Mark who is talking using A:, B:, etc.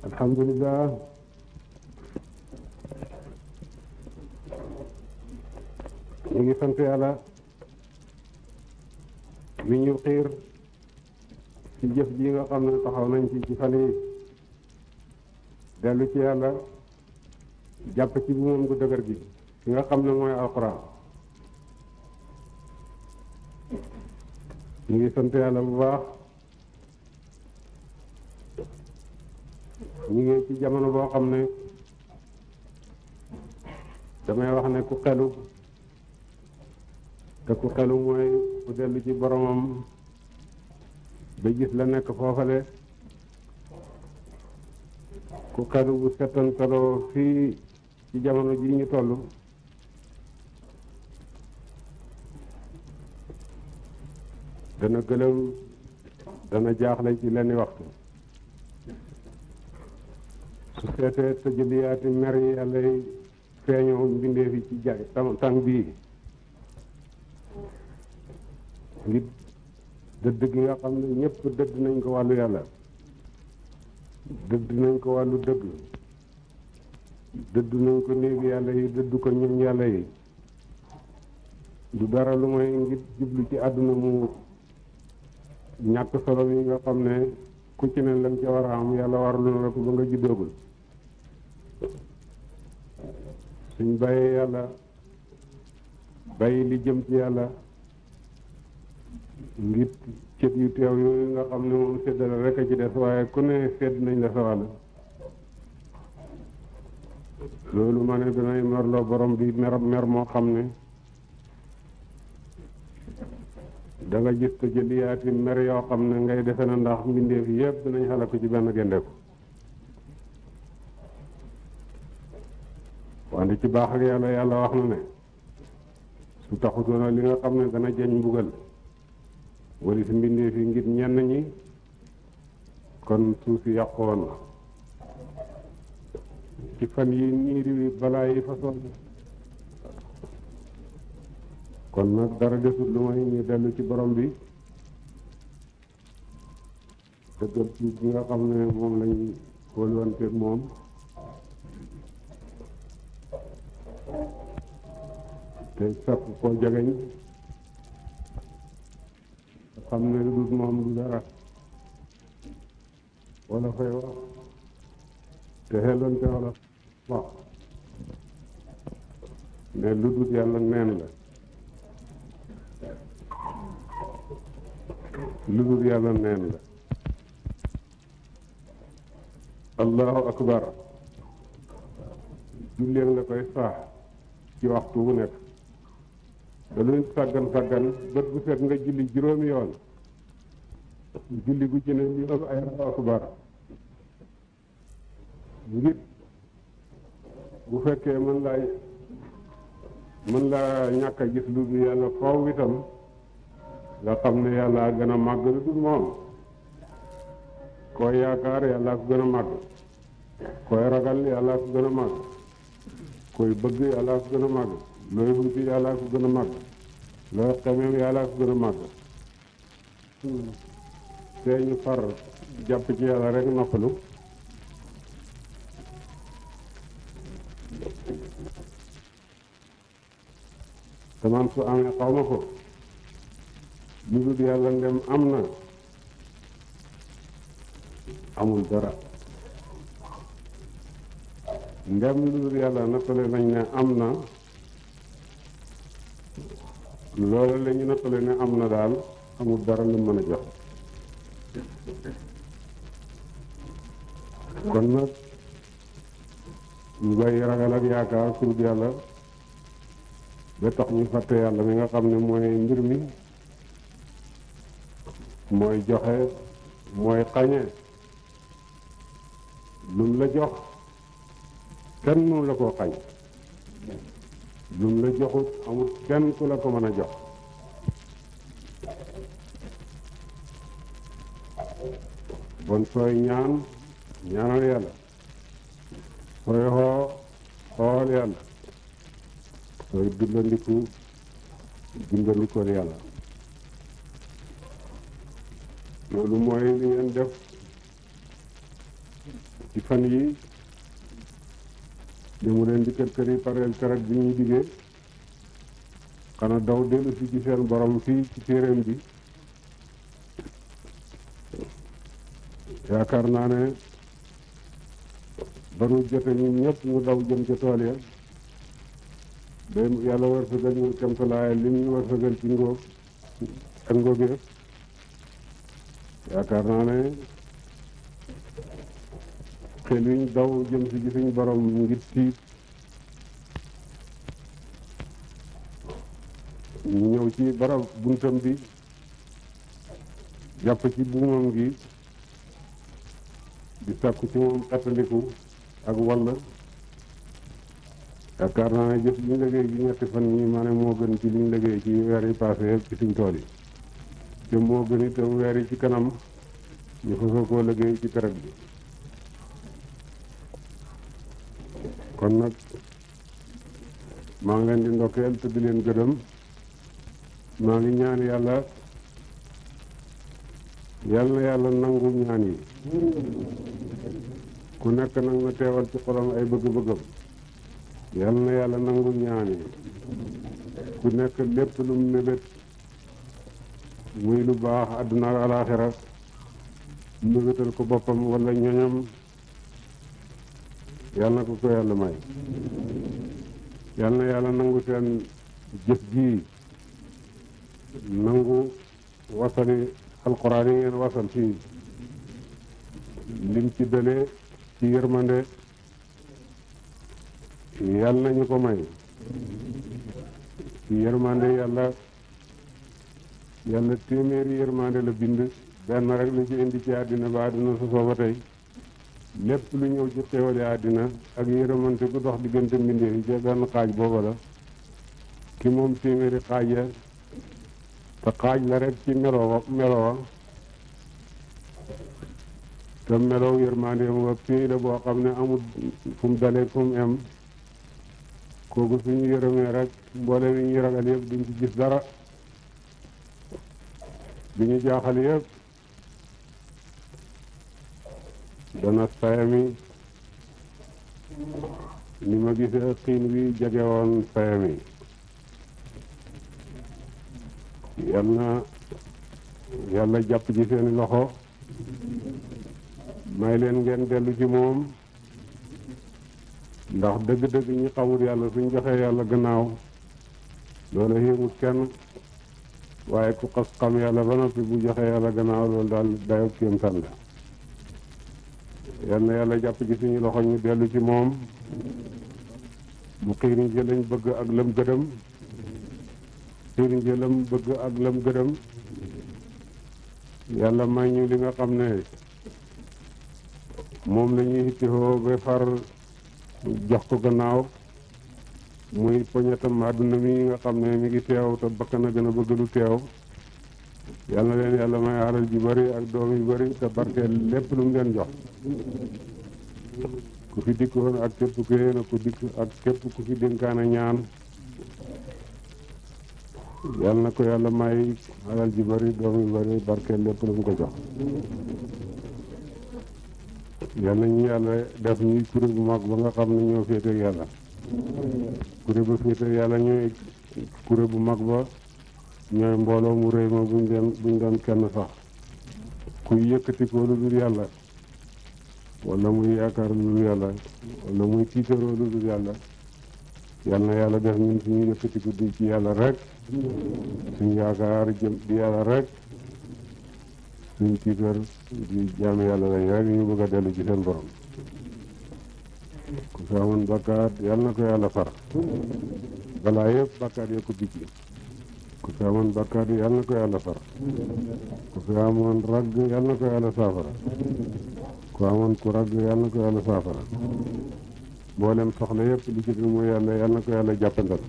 A: alhamdulilah ñu ngi sant yàlla mi ñu xiir ci jëf ji nga xam ne taxaw nañ ci fan yi dellu ci yàlla jàpp ci bu moom gu dëgër gi ki nga xam ne mooy alxuraan ñu ngi sant yàlla bu baax ñu ngi ci jamono boo xam ne damay wax ne ku xelu te ku xelu mooy ku dellu ci boromam ba gis la nekk foofale ku xelu bu settantaloo fii ci jamono ji ñu toll dana gëlëm dana jaaxle ci lenn waxtu su seetee tëjëliyaati mer yi yàlla feeñoo mbindee fi ci jaay tàng bii ngir dëdd gi nga xam ne ñëpp dëdd nañ ko wàllu yàlla dëdd nañ ko wàllu dëgg dëdd nañ ko néegi yàlla yi dëdd ko ñoñ yàlla yi du dara lu mooy ngir jublu ci àdduna mu ñàkk solo yi nga xam ne ku ci ne lam ca war a am yàlla warlu na la ko ba nga juddoogul suñ bàyyee yàlla bàyyi li jëm ci yàlla ngir cët yu teew yooyu nga xam ne moom séddale rek a ci des waaye ku ne sedd nañ la sa wàll loolu ma ne danay merloo borom bi mer moo xam ne da nga gis ko jëliyaati mer yoo xam ne ngay defe na ndax mbindeef yëpp dinañ xala ko ci benn gendeku wante ci baax ak yàlla wax na ne su taxutoona li nga xam ne dana jeñ mbugal wala si mbindeef yi ngir ñenn ñi kon suuf si yàqu woon na ci fan yi niiri wi balaa yi façon kon nag dara desut lu may ñu dellu ci borom bi dëggal ci bi nga xam ne moom lañ kóoluwanteeg moom te sakk koo jegeñ xam ne lu dul moom du dara wala fay wax te xelonte wala wax ne lu dul yàlla neen la lu dul yàlla neen la allahu akbar julleen la koy saax ci waxtu wu nekk da luñ sàggan bët bu set nga julli juróomi yoon julli gu ci ne ñu ak ay allahu akbar ngir bu fekkee mën laa ñàkk a gis lu dul yàlla faw itam nga xam ne yàlla gën a màgg lu dul moom koy yaakaar yàlla ko gën a màgg koy ragal yàlla ko gën a màgg koy bëgg yàlla ko gën a màgg looy wuti yàlla ko gën a màgg looy xemeem yàlla ko gën a màgg te ñu far jàpp ci yàlla rek noppalu te man su amee xaw ma ko lu dul yàlla ndem am na amul dara ndem lu dul yàlla nattale nañ ne am na loolu la ñu nattale ne am na daal amul dara lu mën a jox kon nag ñu bàyyi ragal ak yaakaar pour yàlla ba tax ñu fàtte yàlla mi nga xam ne mooy mbir mi mooy joxe mooy xañe lum la jox kenn mënu la koo xañ lum la joxut amul kenn ku la ko mën a jox bon sooy ñaanal yàlla sooy xool yàlla sooy dimbandikool yàlla loolu mooy li ngeen def ci fan yi li mu leen di kër yi pareel keroog bi ñuy diggee xanaa daw dellu si ci seen borom fii ci téeréem bi yaakaar naa ne baru jote ñun ñëpp ñu daw jëm ca tool ya ba yàlla wërsëgal ñu kemtalaay li ñu wërsëgal ci ngóob ak ngóob yëpp yaakaar naa ne xel wiñ daw jëm si ci suñ borom ngir tiit ñu ñëw ci barab buntam bi jàpp ci buumam gi di sàkku ci moom xettandiku ak walla yaakaar naa ne jëf liñ liggéey ci ñetti fan yi ma ne moo gën ci liñ liggéey ci weer yi passé yëpp ci suñ tool yi te moo gën itam weer yi ci kanam ñu fasoo koo liggéey ci keroog bi kon nag maa ngi leen di ndokkeel te di leen gërëm maa ngi ñaan yàlla na yàlla nangu ñaan yi ku nekk nag na teewal ci xolam ay bëgg-bëggam yal na yàlla nangu ñaan yi ku nekk lépp lu mu mébét muy lu baax àdduna ak alaaxira mébétal ko boppam wala ñoñam yal na ko yàlla may yal na yàlla nangu seen jëf ji nangu wasali alquran yi ngeen wasal fii lim ci dëlee ci yërmande yàlla nañu ko may ci yërmande yàlla téeméeri yërmande la bind benn rek la ci indi ci àddina ba àddina sosoo ba tey lépp lu ñëw ci xéewale àddina ak yërmante gu dox diggante mbindee yi ca benn xaaj booba la ki moom téeméeri xaaj ya te xaaj la rek ci melowa te melow yërmandeem wa fii la boo xam ne amul fu mu dalee fu mu em kooku suñu yërëmee rek mboole mi ñu ragal yëpp duñ ci gis dara bi ñu jaaxal yëpp dana sayami ni ma gisee xiin bi jege woon sayami yàlla jàpp ci seeni loxo may leen ngeen dellu ci moom ndax dëgg-dëgg ñi xamul yàlla suñ joxee yàlla gannaaw loolu yéemut kenn waaye ku xas xam yàlla ba noppi bu joxee yàlla gannaaw loolu daal dayoo kéemtaan la yal na yàlla jàpp ci suñu loxo ñu dellu ci moom bu xiiriñ ci lañ bëgg ak lëm gëdëm xiiriñ ci lam bëgg ak lëm gëdëm yàlla may ñu li nga xam ne moom la ñuy hittihoo ba far jox ko gannaaw muy poñetam àdduna mi nga xam ne mi ngi teew te bakkan a gën a bëgg lu teew yal na leen yàlla may alal ju bari ak doom yu bari te barkeel lépp lu mu leen jox ku fi dikkoon ak képp ku yéen ku dikk ak képp ku fi dénkaane ñaan yal na ko yàlla may alal ju bari doom yu bari barkeel lépp lu mu ko jox yal na ñu yàlla def ñuy kuréel bu mag ba nga xam ne ñoo féeteeg yàlla kuréel ba féeteeg yàlla ñooy kuréel bu mag ba ñooy mbooloo mu réy ma buñ doon kenn sax kuy yëkkati ko lu dul yàlla wala muy yaakaar lu dul yàlla wala muy tiitaroo lu dul yàlla yal na yàlla def ñun suñu yëkkati ko di ci yàlla rek suñu yaakaar jëm di yàlla rek suñ tiitar di jaam yàlla lañ rek ñu bëgg a dellu ci seen borom ku fi amoon bakkaat yal na ko yàlla far balaa yëpp bakkaat ya ko dijji ku fi amoon bakkaat yal na ko yàlla far ku fi amoon ragg yal na ko yàlla saafara ku amoon ku ragg yal na ko yàlla saafara mboolem soxla yëpp li ci dul mooy yàlla yal na ko yàlla jàppandal